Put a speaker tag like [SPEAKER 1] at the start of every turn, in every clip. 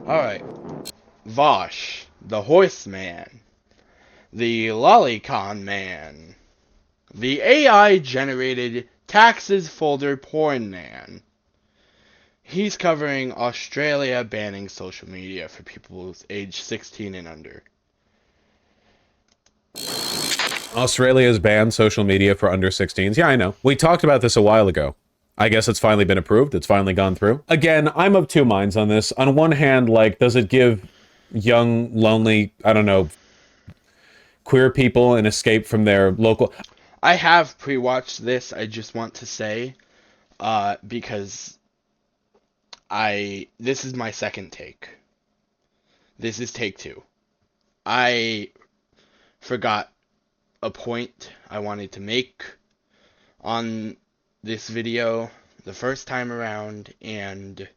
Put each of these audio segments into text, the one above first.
[SPEAKER 1] Alright. Vaush, the Horseman, the Lolicon Man, the AI generated taxes folder porn man. He's covering Australia banning social media for people age 16 and under.
[SPEAKER 2] Australia's banned social media for under 16s. Yeah, I know. We talked about this a while ago. I guess it's finally been approved. It's finally gone through. Again, I'm of two minds on this. On one hand, like, does it give young, lonely, I don't know, queer people an escape from their local...
[SPEAKER 1] I have pre-watched this, I just want to say, because this is my second take. This is take two. I forgot a point I wanted to make on this video the first time around, and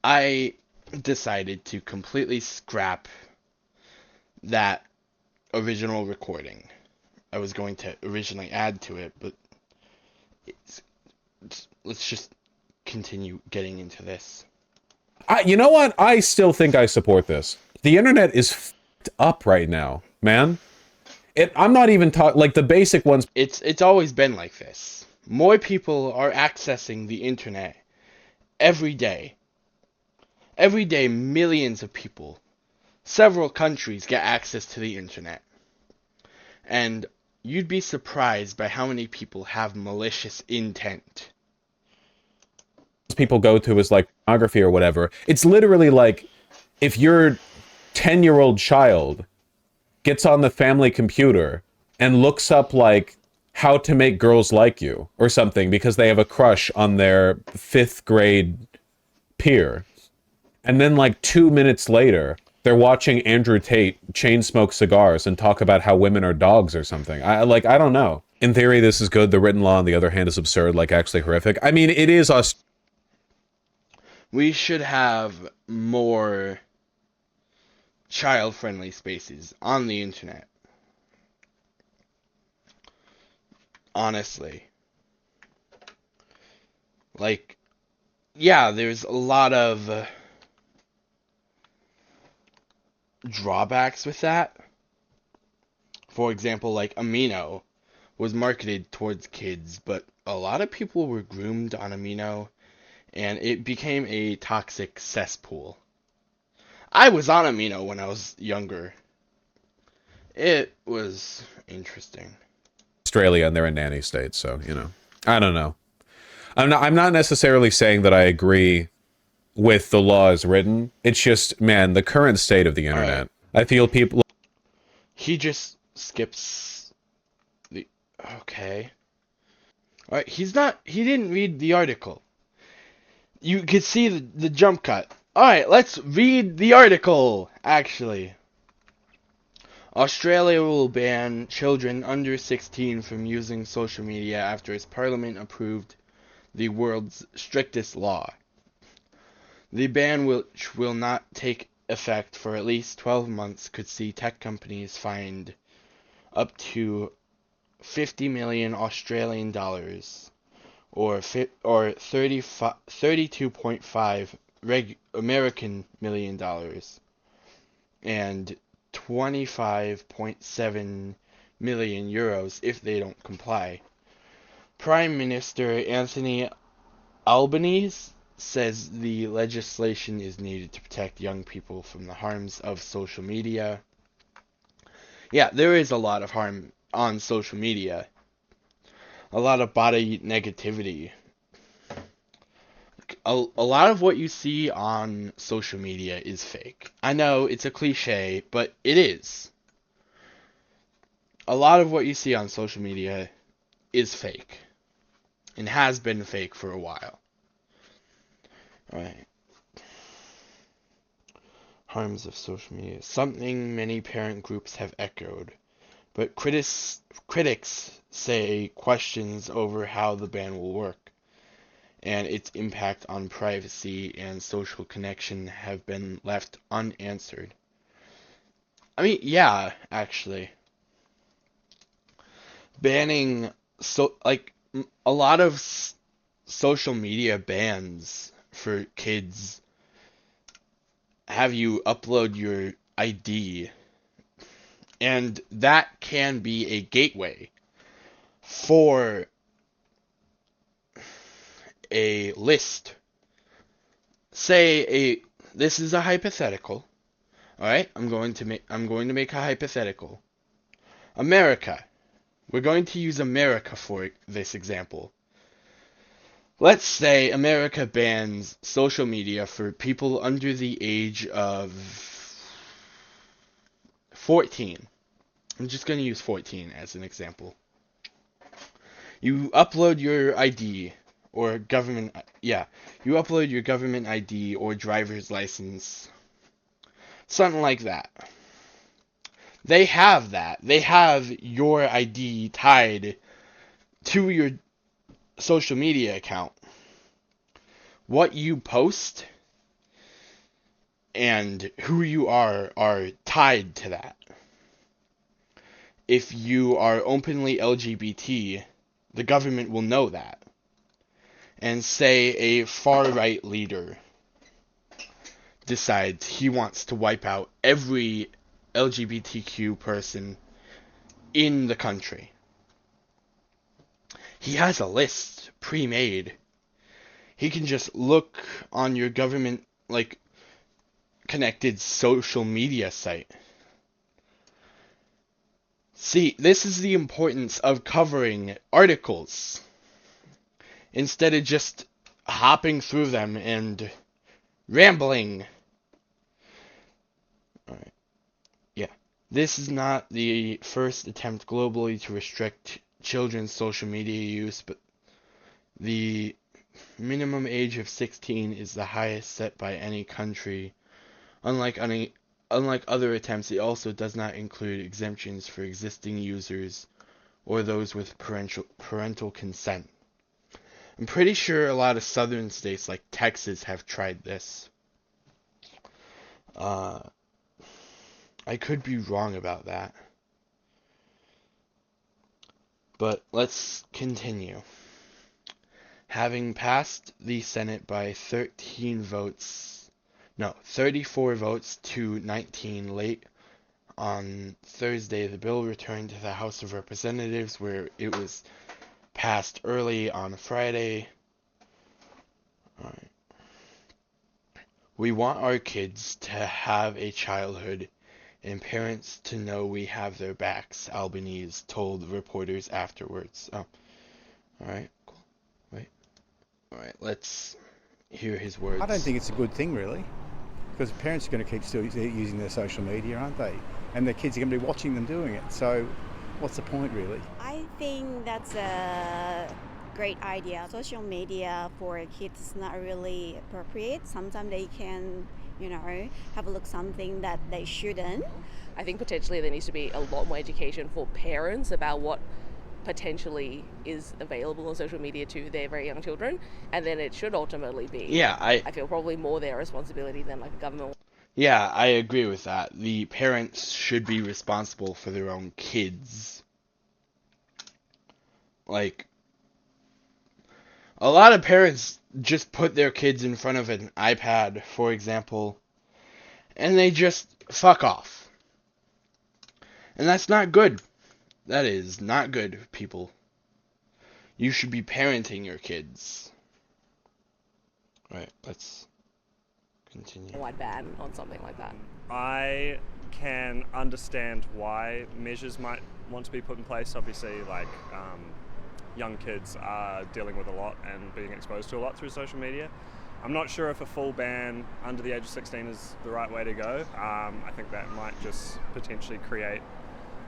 [SPEAKER 1] I decided to completely scrap that original recording. I was going to originally add to it, but let's just continue getting into this.
[SPEAKER 2] You know what? I still think I support this. The internet is f***ed up right now, man. I'm not even talking, like, the basic ones.
[SPEAKER 1] It's always been like this. More people are accessing the internet every day. Every day, millions of people, several countries get access to the internet. And you'd be surprised by how many people have malicious intent.
[SPEAKER 2] People go to is like pornography or whatever. It's literally like if your 10-year-old child gets on the family computer and looks up like how to make girls like you or something because they have a crush on their 5th grade peer. And then like 2 minutes later, they're watching Andrew Tate chain smoke cigars and talk about how women are dogs or something. I don't know. In theory, this is good. The written law, on the other hand, is absurd, like actually horrific. I mean, it is us.
[SPEAKER 1] We should have more child-friendly spaces on the internet. Honestly. Like, yeah, there's a lot of drawbacks with that. For example, like Amino was marketed towards kids, but a lot of people were groomed on Amino, and it became a toxic cesspool. I was on Amino when I was younger. It was interesting.
[SPEAKER 2] Australia and they're a nanny state, so, you know. I don't know. I'm not necessarily saying that I agree with the law as written. It's just, man, the current state of the
[SPEAKER 1] Alright.
[SPEAKER 2] internet. I feel people...
[SPEAKER 1] He just skips the... Okay. Alright, he didn't read the article. You could see the jump cut. Alright, let's read the article, actually. Australia will ban children under 16 from using social media after its parliament approved the world's strictest law. The ban, which will not take effect for at least 12 months, could see tech companies fined up to 50 million Australian dollars or 32.5 American million dollars and 25.7 million euros if they don't comply. Prime Minister Anthony Albanese says the legislation is needed to protect young people from the harms of social media. Yeah, there is a lot of harm on social media. A lot of body negativity. A lot of what you see on social media is fake. I know it's a cliche, but it is. A lot of what you see on social media is fake. And has been fake for a while. Alright. Harms of social media. Something many parent groups have echoed. But critics say questions over how the ban will work and its impact on privacy and social connection have been left unanswered. I mean, yeah, actually. Banning a lot of social media bans for kids have you upload your ID, and that can be a gateway for a list. This is a hypothetical. All right, I'm going to make a hypothetical. America. We're going to use America for this example. Let's say America bans social media for people under the age of 14. I'm just going to use 14 as an example. You upload your ID or government, yeah, you upload your government ID or driver's license, something like that. They have that. They have your ID tied to your social media account. What you post and who you are tied to that. If you are openly LGBT, the government will know that. And say a far-right leader decides he wants to wipe out every LGBTQ person in the country. He has a list pre-made. He can just look on your government, connected social media site. See, this is the importance of covering articles instead of just hopping through them and rambling. Alright. Yeah. This is not the first attempt globally to restrict children's social media use, but the minimum age of 16 is the highest set by any country. Unlike other attempts, it also does not include exemptions for existing users or those with parental consent. I'm pretty sure a lot of southern states like Texas have tried this. I could be wrong about that. But let's continue. Having passed the Senate by 34 votes to 19 late on Thursday, the bill returned to the House of Representatives, where it was passed early on Friday. All right. We want our kids to have a childhood and parents to know we have their backs, Albanese told reporters afterwards. Oh, alright, cool. Wait. Alright, let's hear his words.
[SPEAKER 3] I don't think it's a good thing, really, because parents are going to keep still using their social media, aren't they? And their kids are going to be watching them doing it. So what's the point, really?
[SPEAKER 4] I think that's a great idea. Social media for kids is not really appropriate. Sometimes they can, have a look something that they shouldn't.
[SPEAKER 5] I think potentially there needs to be a lot more education for parents about what potentially is available on social media to their very young children, and then it should ultimately be, I feel, probably more their responsibility than like a government.
[SPEAKER 1] Yeah, I agree with that. The parents should be responsible for their own kids. Like, a lot of parents just put their kids in front of an iPad, for example, and they just fuck off. And that's not good. That is not good, people. You should be parenting your kids. Right, let's continue.
[SPEAKER 5] Wide ban on something like that.
[SPEAKER 6] I can understand why measures might want to be put in place. Obviously, young kids are dealing with a lot and being exposed to a lot through social media. I'm not sure if a full ban under the age of 16 is the right way to go. I think that might just potentially create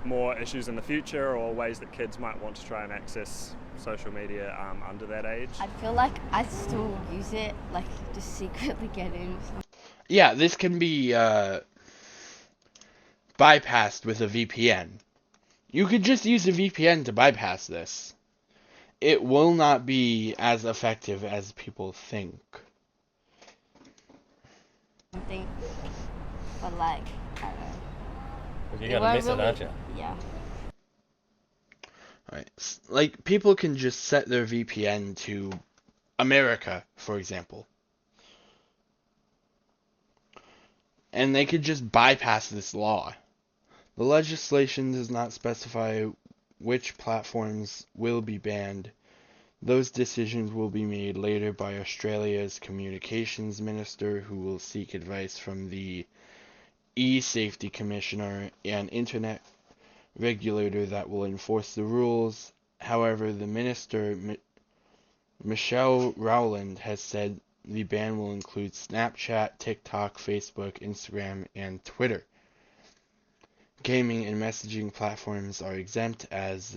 [SPEAKER 6] more issues in the future, or ways that kids might want to try and access social media under that age.
[SPEAKER 7] I feel like I still use it, just secretly get in.
[SPEAKER 1] Yeah, this can be bypassed with a VPN. You could just use a VPN to bypass this. It will not be as effective as people think.
[SPEAKER 7] Something, but I don't know.
[SPEAKER 8] You're gonna miss it, aren't you?
[SPEAKER 7] Yeah.
[SPEAKER 1] Alright, people can just set their VPN to America, for example. and they could just bypass this law. The legislation does not specify which platforms will be banned. Those decisions will be made later by Australia's Communications Minister, who will seek advice from the e-Safety Commissioner, an internet regulator that will enforce the rules. However, the minister, Michelle Rowland, has said the ban will include Snapchat, TikTok, Facebook, Instagram, and Twitter. Gaming and messaging platforms are exempt, as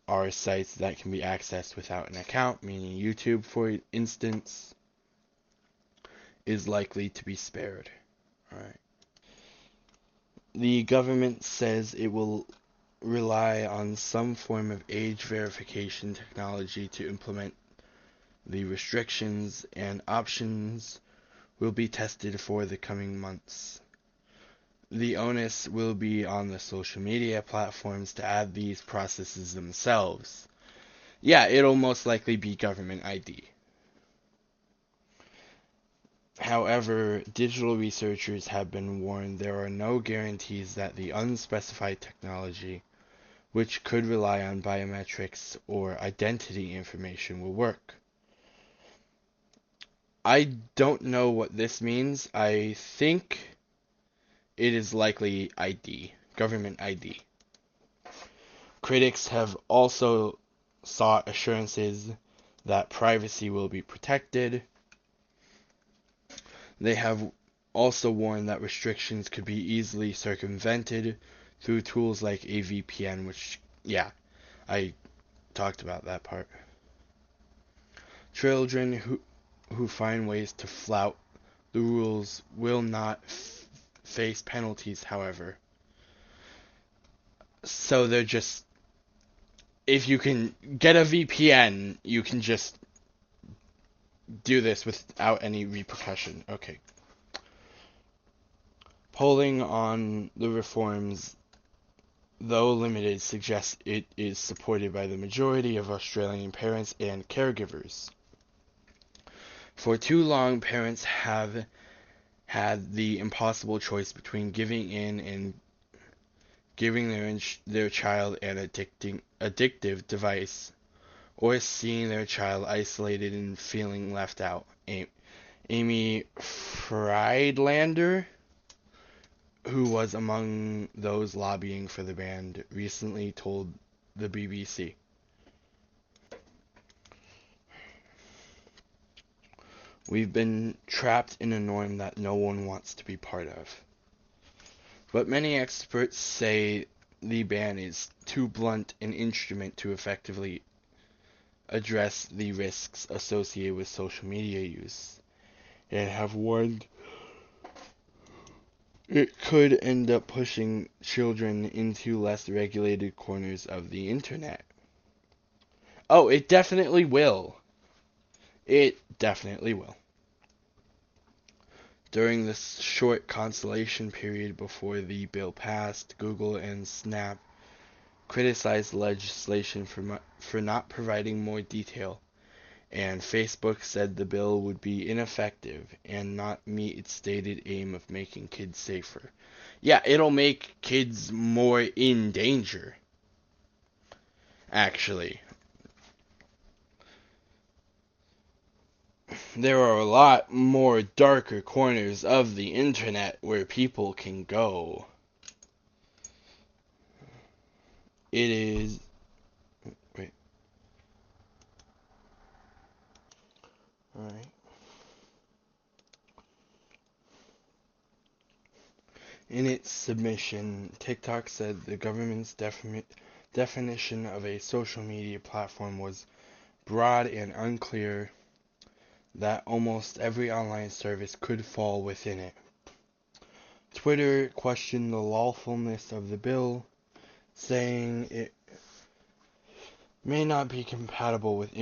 [SPEAKER 1] are sites that can be accessed without an account, meaning YouTube, for instance, is likely to be spared. Alright. The government says it will rely on some form of age verification technology to implement the restrictions, and options will be tested for the coming months. The onus will be on the social media platforms to add these processes themselves. Yeah, it'll most likely be government ID. However, digital researchers have been warned there are no guarantees that the unspecified technology, which could rely on biometrics or identity information, will work. I don't know what this means. I think it is likely ID, government ID. Critics have also sought assurances that privacy will be protected. They have also warned that restrictions could be easily circumvented through tools like a VPN, which, yeah, I talked about that part. Children who find ways to flout the rules will not face penalties, however. So they're just, if you can get a VPN, you can just do this without any repercussion. Okay. Polling on the reforms, though limited, suggests it is supported by the majority of Australian parents and caregivers. For too long, parents have had the impossible choice between giving in and giving their child an addictive device, or seeing their child isolated and feeling left out. Amy Friedlander, who was among those lobbying for the ban, recently told the BBC. We've been trapped in a norm that no one wants to be part of. But many experts say the ban is too blunt an instrument to effectively address the risks associated with social media use, and have warned it could end up pushing children into less regulated corners of the internet. Oh, it definitely will. It definitely will. During this short consultation period before the bill passed, Google and Snap criticized the legislation for not providing more detail, and Facebook said the bill would be ineffective and not meet its stated aim of making kids safer. Yeah, it'll make kids more in danger, actually. There are a lot more darker corners of the internet where people can go. It is... Wait. Alright. In its submission, TikTok said the government's definition of a social media platform was broad and unclear, that almost every online service could fall within it. Twitter questioned the lawfulness of the bill, saying it may not be compatible with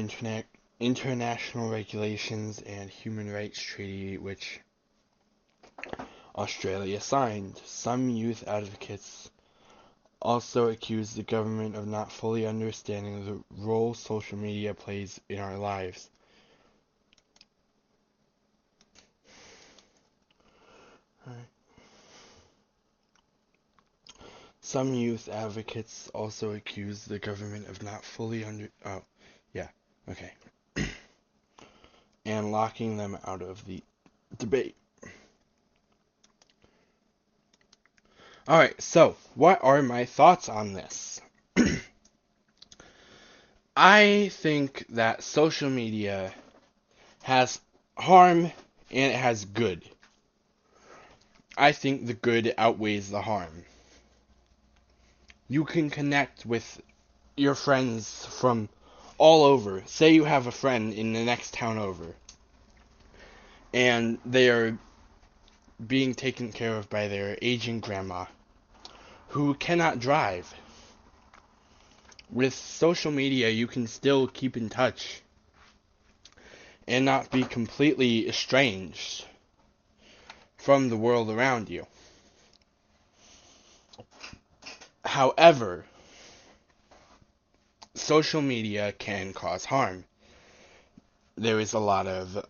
[SPEAKER 1] international regulations and human rights treaty which Australia signed. Some youth advocates also accused the government of not fully understanding the role social media plays in our lives. Some youth advocates also accuse the government of not fully and locking them out of the debate. Alright, so what are my thoughts on this? I think that social media has harm and it has good. I think the good outweighs the harm. You can connect with your friends from all over. Say you have a friend in the next town over, and they are being taken care of by their aging grandma, who cannot drive. With social media, you can still keep in touch and not be completely estranged from the world around you. However, social media can cause harm. There is a lot of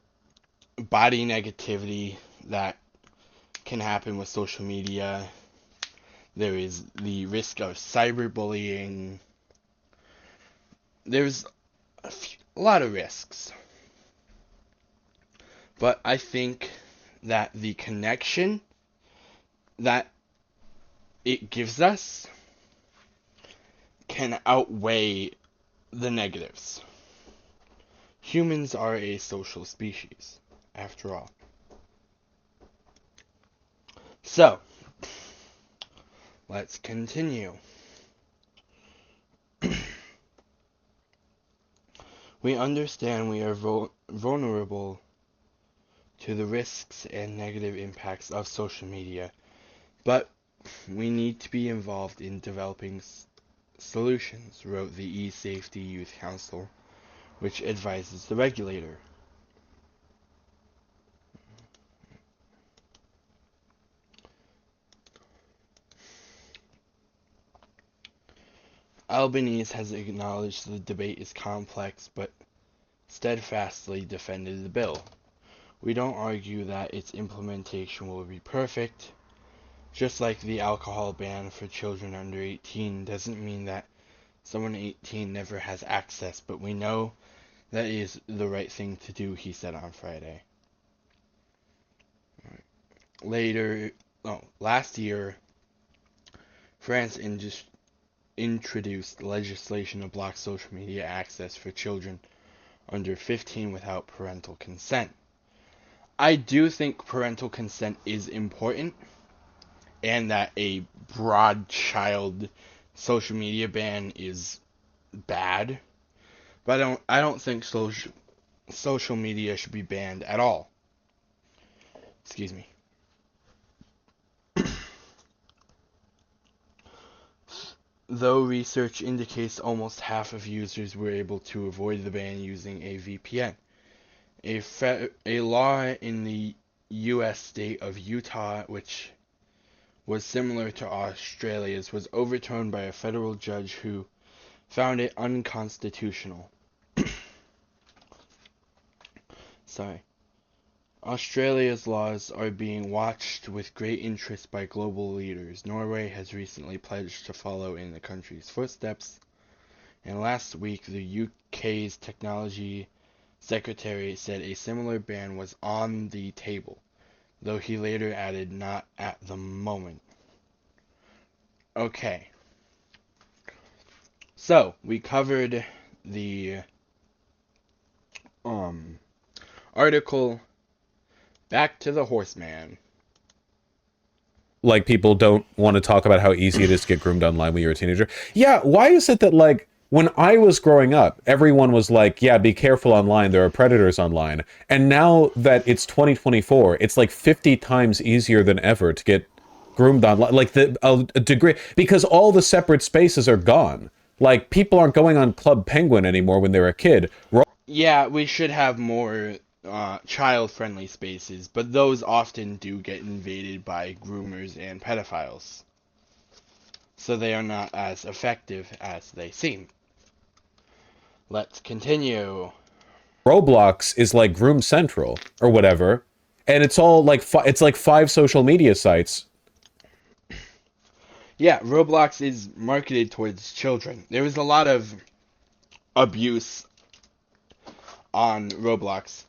[SPEAKER 1] body negativity that can happen with social media. There is the risk of cyberbullying. There's a lot of risks. But I think that the connection that it gives us can outweigh the negatives. Humans are a social species, after all. So, let's continue. We understand we are vulnerable to the risks and negative impacts of social media, but we need to be involved in developing solutions, wrote the E-Safety Youth Council, which advises the regulator. Albanese has acknowledged the debate is complex, but steadfastly defended the bill. We don't argue that its implementation will be perfect. Just like the alcohol ban for children under 18 doesn't mean that someone 18 never has access, but we know that is the right thing to do, he said on Friday. Last year, France introduced legislation to block social media access for children under 15 without parental consent. I do think parental consent is important, and that a broad child social media ban is bad, but I don't think social media should be banned at all. Excuse me. Though research indicates almost half of users were able to avoid the ban using a VPN. A law in the U.S. state of Utah, which was similar to Australia's, was overturned by a federal judge who found it unconstitutional. Australia's laws are being watched with great interest by global leaders. Norway has recently pledged to follow in the country's footsteps, and last week the UK's technology secretary said a similar ban was on the table, though he later added not at the moment. Okay. So, we covered the article. Back to the horseman.
[SPEAKER 2] Like, people don't want to talk about how easy it is to get groomed online when you're a teenager. Yeah, why is it that, like, when I was growing up, everyone was like, yeah, be careful online, there are predators online. And now that it's 2024, it's like 50 times easier than ever to get groomed online. Like, a degree, because all the separate spaces are gone. Like, people aren't going on Club Penguin anymore when they're a kid.
[SPEAKER 1] Yeah, we should have more child-friendly spaces, but those often do get invaded by groomers and pedophiles. So they are not as effective as they seem. Let's continue.
[SPEAKER 2] Roblox is like Groom Central or whatever, and it's all like it's like 5 social media sites.
[SPEAKER 1] Yeah, Roblox is marketed towards children. There was a lot of abuse on Roblox.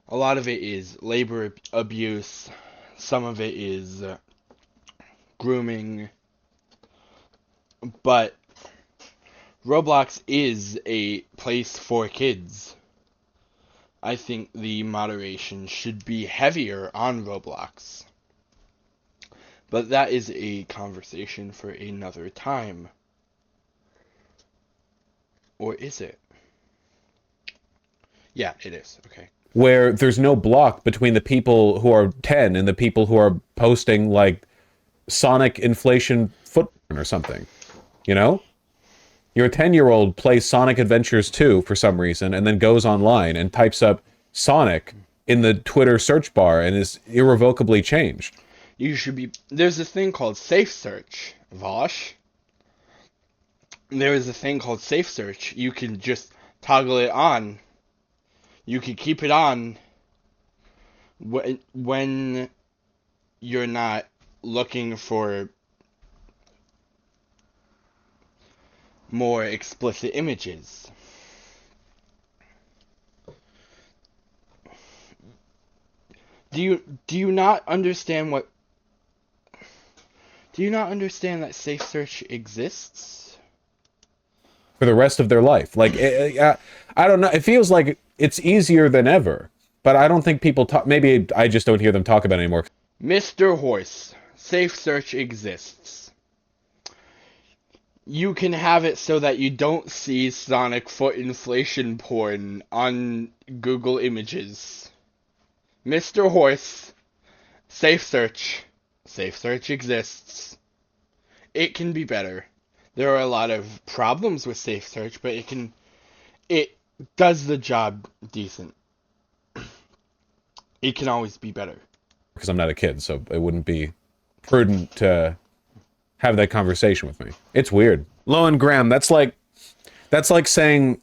[SPEAKER 1] A lot of it is labor abuse. Some of it is grooming. But Roblox is a place for kids. I think the moderation should be heavier on Roblox. But that is a conversation for another time. Or is it? Yeah, it is. Okay.
[SPEAKER 2] Where there's no block between the people who are 10 and the people who are posting, like, Sonic inflation foot or something. You know? Your 10-year-old plays Sonic Adventures 2 for some reason and then goes online and types up Sonic in the Twitter search bar and is irrevocably changed.
[SPEAKER 1] There's a thing called Safe Search, vaush. There is a thing called Safe Search. You can just toggle it on. You can keep it on when you're not looking for more explicit images. Do you not understand what? Do you not understand that Safe Search exists?
[SPEAKER 2] For the rest of their life. Like, I don't know. It feels like it's easier than ever. But I don't think people talk. Maybe I just don't hear them talk about it anymore.
[SPEAKER 1] Mr. Horse, Safe Search exists. You can have it so that you don't see Sonic foot inflation porn on Google Images. Mr. Horse, Safe Search. Safe Search exists. It can be better. There are a lot of problems with Safe Search, but it does the job decent. It can always be better.
[SPEAKER 2] Because I'm not a kid, so it wouldn't be prudent to have that conversation with me. It's weird. Lowen Graham, that's like saying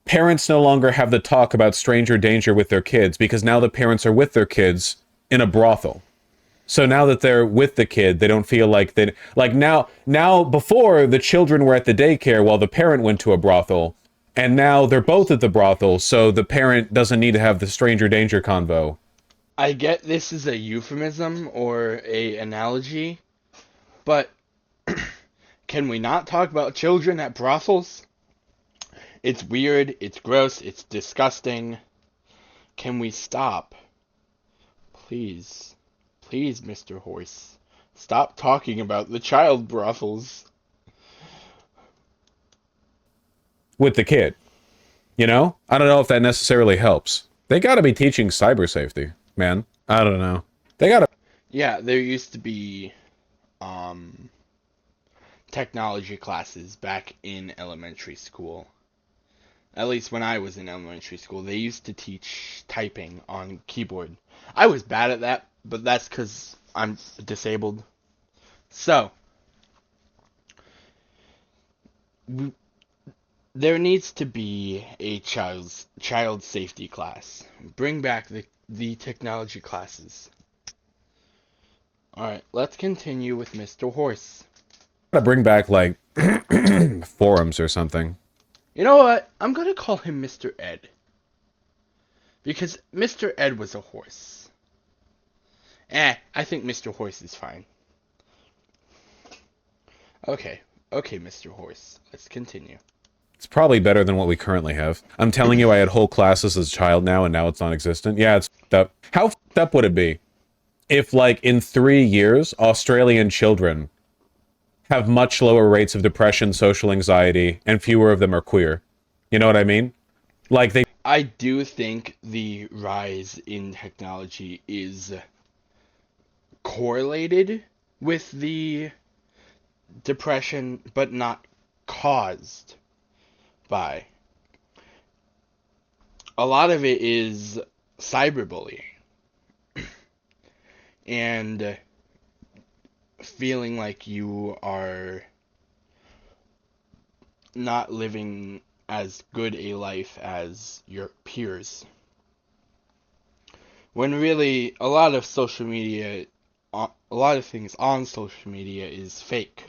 [SPEAKER 2] parents no longer have the talk about stranger danger with their kids because now the parents are with their kids in a brothel. So now that they're with the kid, they don't feel like they like now before the children were at the daycare while the parent went to a brothel, and now they're both at the brothel, so the parent doesn't need to have the stranger danger convo.
[SPEAKER 1] I get this is a euphemism or a analogy, but can we not talk about children at brothels? It's weird, it's gross, it's disgusting. Can we stop? Please. Please, Mr. Horse. Stop talking about the child brothels.
[SPEAKER 2] With the kid. You know? I don't know if that necessarily helps. They gotta be teaching cyber safety, man. I don't know. They gotta...
[SPEAKER 1] Yeah, there used to be technology classes back in elementary school. At least when I was in elementary school, they used to teach typing on keyboard. I was bad at that, but that's because I'm disabled. So, there needs to be a child safety class. Bring back the technology classes. Alright, let's continue with Mr. Horse.
[SPEAKER 2] Gotta bring back, like, forums or something.
[SPEAKER 1] You know what? I'm gonna call him Mr. Ed. Because Mr. Ed was a horse. I think Mr. Horse is fine. Okay, Mr. Horse. Let's continue.
[SPEAKER 2] It's probably better than what we currently have. I'm telling you, I had whole classes as a child now, and now it's non-existent. Yeah, it's f***ed up. How f***ed up would it be if, like, in 3 years, Australian children have much lower rates of depression, social anxiety, and fewer of them are queer? You know what I mean? Like,
[SPEAKER 1] I do think the rise in technology is correlated with the depression, but not caused by. A lot of it is cyberbullying and feeling like you are not living as good a life as your peers. When really, a lot of social media on social media is fake.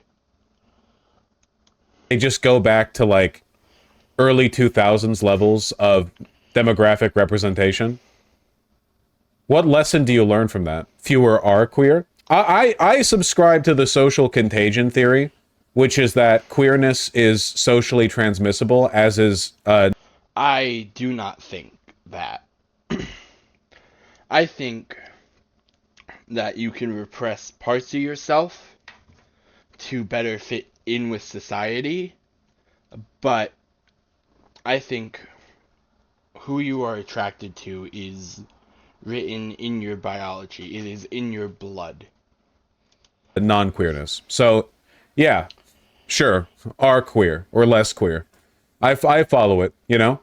[SPEAKER 2] They just go back to like early 2000s levels of demographic representation. What lesson do you learn from that? Fewer are queer? I subscribe to the social contagion theory, which is that queerness is socially transmissible, as is...
[SPEAKER 1] I do not think that. I think that you can repress parts of yourself to better fit in with society, but I think who you are attracted to is written in your biology. It is in your blood.
[SPEAKER 2] Non-queerness. So, yeah, sure, are queer or less queer. I follow it, you know?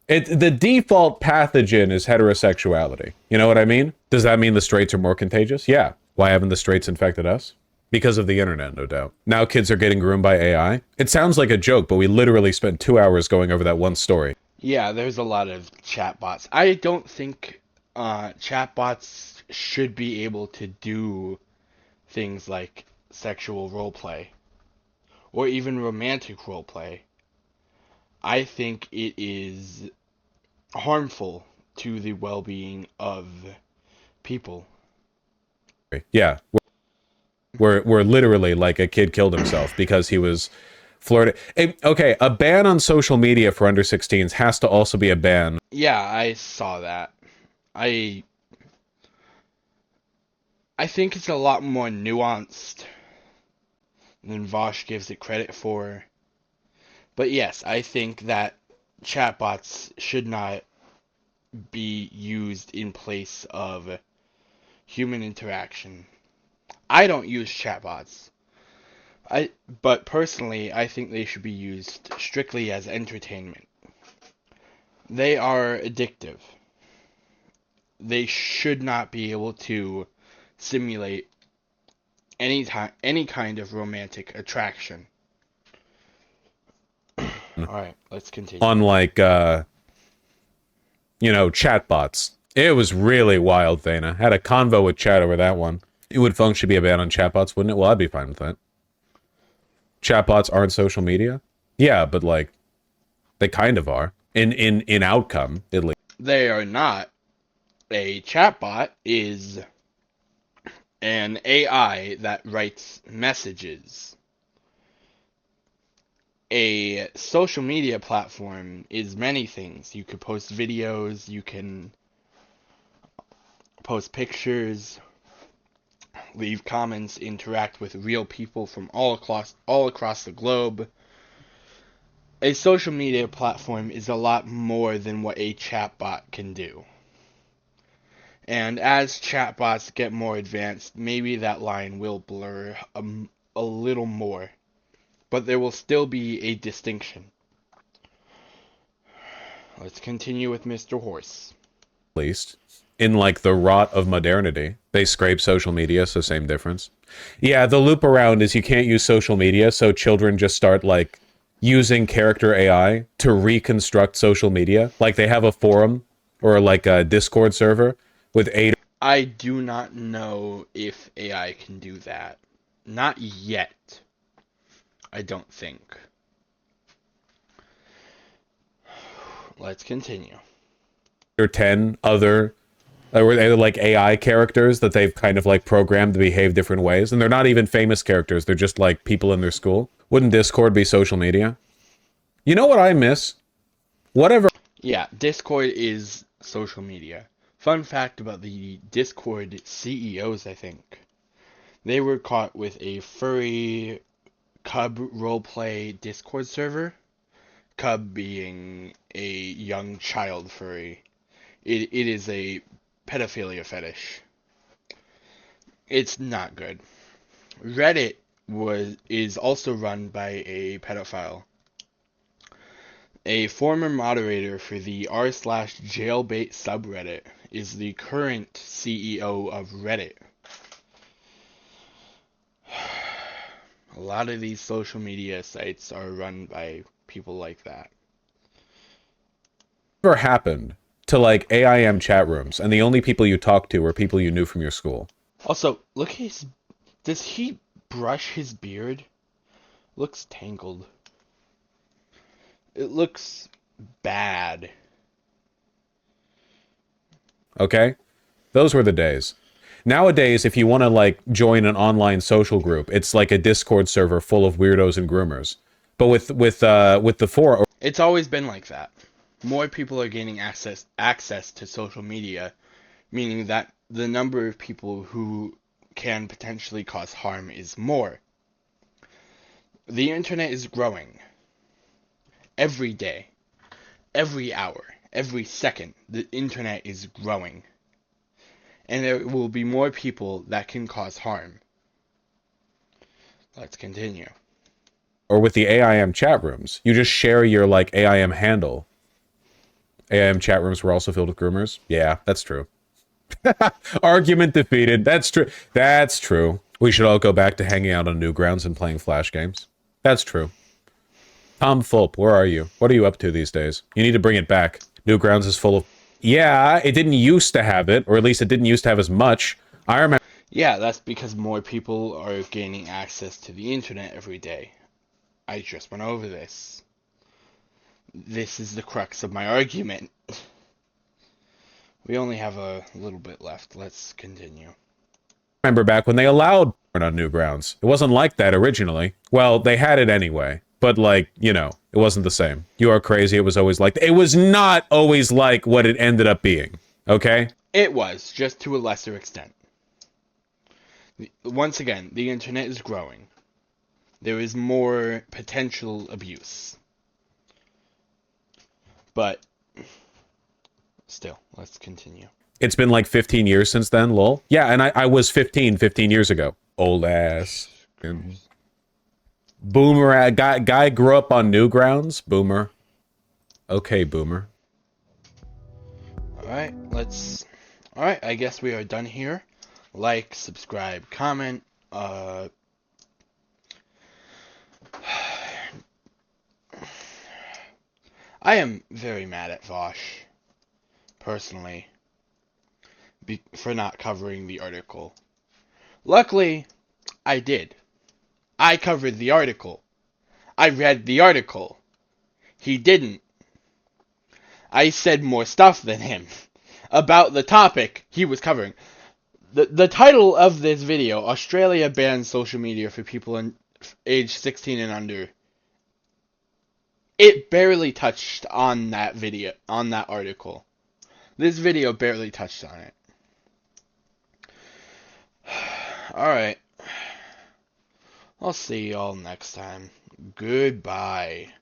[SPEAKER 2] The default pathogen is heterosexuality. You know what I mean? Does that mean the straights are more contagious? Yeah. Why haven't the straights infected us? Because of the internet, no doubt. Now kids are getting groomed by AI. It sounds like a joke, but we literally spent 2 hours going over that one story.
[SPEAKER 1] Yeah, there's a lot of chatbots. I don't think chatbots should be able to do things like sexual roleplay or even romantic roleplay. I think it is harmful to the well-being of people.
[SPEAKER 2] Yeah. We're literally like a kid killed himself because he was flirting. Okay, a ban on social media for under 16s has to also be a ban.
[SPEAKER 1] Yeah, I saw that. I think it's a lot more nuanced than vaush gives it credit for. But yes, I think that chatbots should not be used in place of human interaction. I don't use chatbots. But personally, I think they should be used strictly as entertainment. They are addictive. They should not be able to simulate any kind of romantic attraction. Alright, let's continue.
[SPEAKER 2] Unlike, chatbots. It was really wild, Thana. Had a convo with chat over that one. It would function be a ban on chatbots, wouldn't it? Well, I'd be fine with that. Chatbots aren't social media? Yeah, but, like, they kind of are. In outcome, at least.
[SPEAKER 1] They are not. A chatbot is an AI that writes messages. A social media platform is many things. You could post videos, you can post pictures, leave comments, interact with real people from all across the globe. A social media platform is a lot more than what a chatbot can do. And as chatbots get more advanced, maybe that line will blur a little more. But there will still be a distinction. Let's continue with Mr. Horse.
[SPEAKER 2] At least. In, like, the rot of modernity. They scrape social media, so same difference. Yeah, the loop around is you can't use social media, so children just start, like, using character AI to reconstruct social media. Like, they have a forum or, like, a Discord server with 8...
[SPEAKER 1] I do not know if AI can do that. Not yet. I don't think. Let's continue.
[SPEAKER 2] Or 10 other like AI characters that they've kind of like programmed to behave different ways, and they're not even famous characters, they're just like people in their school. Wouldn't Discord be social media? You know what I miss? Whatever.
[SPEAKER 1] Yeah, Discord is social media. Fun fact about the Discord CEOs, I think. They were caught with a furry cub roleplay Discord server. Cub being a young child furry. It is a pedophilia fetish. It's not good. Reddit is also run by a pedophile. A former moderator for the r/jailbait subreddit is the current CEO of Reddit. A lot of these social media sites are run by people like that.
[SPEAKER 2] Whatever happened to like AIM chat rooms and the only people you talked to were people you knew from your school?
[SPEAKER 1] Also, look at his... Does he brush his beard? Looks tangled. It looks bad.
[SPEAKER 2] Okay? Those were the days. Nowadays, if you want to like join an online social group, it's like a Discord server full of weirdos and groomers. But with the forum,
[SPEAKER 1] it's always been like that. More people are gaining access to social media, meaning that the number of people who can potentially cause harm is more. The internet is growing. Every day, every hour, every second, the internet is growing. And there will be more people that can cause harm. Let's continue.
[SPEAKER 2] Or with the AIM chat rooms, you just share your like AIM handle. AIM chat rooms were also filled with groomers. Yeah, that's true. Argument defeated. That's true. That's true. We should all go back to hanging out on Newgrounds and playing Flash games. That's true. Tom Fulp, where are you? What are you up to these days? You need to bring it back. Newgrounds is full of... Yeah, it didn't used to have it, or at least it didn't used to have as much. I remember...
[SPEAKER 1] Yeah, that's because more people are gaining access to the internet every day. I just went over this. This is the crux of my argument. We only have a little bit left. Let's continue.
[SPEAKER 2] Remember back when they allowed porn on Newgrounds. It wasn't like that originally. Well, they had it anyway. But, like, you know, it wasn't the same. You are crazy. It was always like... It was not always like what it ended up being. Okay?
[SPEAKER 1] It was, just to a lesser extent. Once again, the internet is growing. There is more potential abuse. But, still, let's continue.
[SPEAKER 2] It's been like 15 years since then, lol. Yeah, and I was 15 years ago. Old ass. Boomer, guy grew up on Newgrounds. Boomer. Okay, boomer.
[SPEAKER 1] Alright, Alright, I guess we are done here. Like, subscribe, comment, I am very mad at vaush, personally, for not covering the article. Luckily, I did. I covered the article. I read the article. He didn't. I said more stuff than him about the topic he was covering. The title of this video, Australia bans social media for people age 16 and under. It barely touched on that video, on that article. This video barely touched on it. Alright. I'll see y'all next time. Goodbye.